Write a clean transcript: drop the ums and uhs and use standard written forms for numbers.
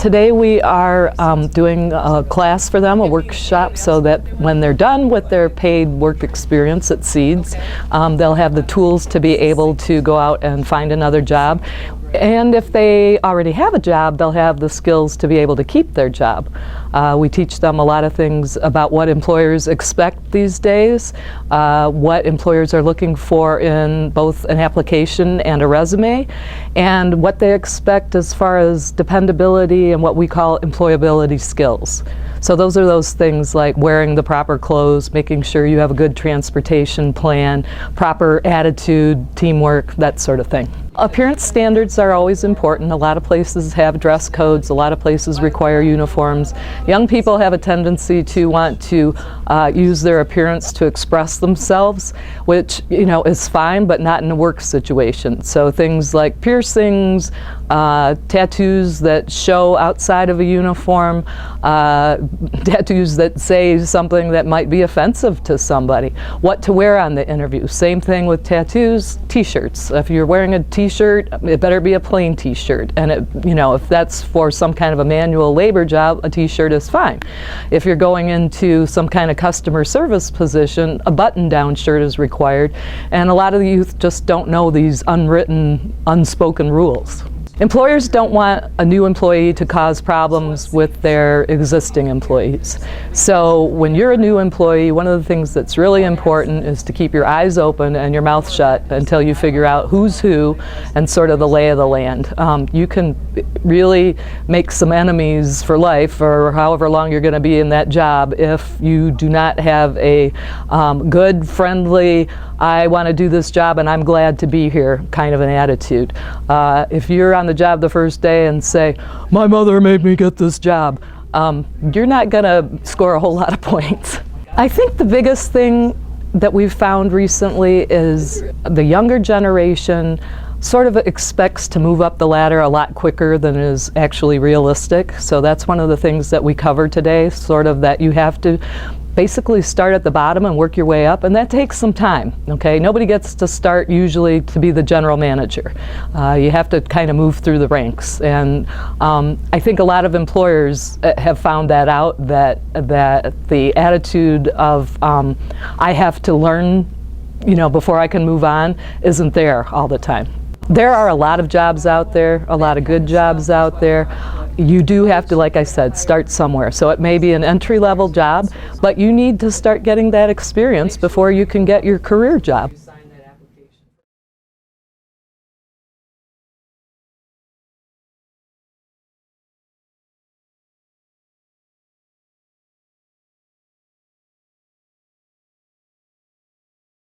Today we are doing a class for them, a workshop, so that when they're done with their paid work experience at Seeds, they'll have the tools to be able to go out and find another job. And if they already have a job, they'll have the skills to be able to keep their job. We teach them a lot of things about what employers expect these days, what employers are looking for in both an application and a resume, and what they expect as far as dependability and what we call employability skills. So those are those things like wearing the proper clothes, making sure you have a good transportation plan, proper attitude, teamwork, that sort of thing. Appearance standards are always important. A lot of places have dress codes, a lot of places require uniforms. Young people have a tendency to want to use their appearance to express themselves, which is fine, but not in a work situation. So things like piercings, tattoos that show outside of a uniform, tattoos that say something that might be offensive to somebody, what to wear on the interview. Same thing with tattoos, t-shirts. If you're wearing a t-shirt, it better be a plain t-shirt, and if that's for some kind of a manual labor job, a t-shirt is fine. If you're going into some kind of customer service position, a button-down shirt is required, and a lot of the youth just don't know these unwritten, unspoken rules. Employers don't want a new employee to cause problems with their existing employees. So when you're a new employee, one of the things that's really important is to keep your eyes open and your mouth shut until you figure out who's who and sort of the lay of the land. You can really make some enemies for life or however long you're going to be in that job if you do not have a good, friendly, I want to do this job and I'm glad to be here kind of an attitude. If you're on the job the first day and say, my mother made me get this job, you're not going to score a whole lot of points. I think the biggest thing that we've found recently is the younger generation sort of expects to move up the ladder a lot quicker than is actually realistic. So that's one of the things that we cover today, sort of that you have to basically start at the bottom and work your way up, and that takes some time, okay? Nobody gets to start usually to be the general manager. You have to kind of move through the ranks, and I think a lot of employers have found that out, that the attitude of I have to learn, before I can move on, isn't there all the time. There are a lot of jobs out there, a lot of good jobs out there. You do have to, like I said, start somewhere. So it may be an entry-level job, but you need to start getting that experience before you can get your career job.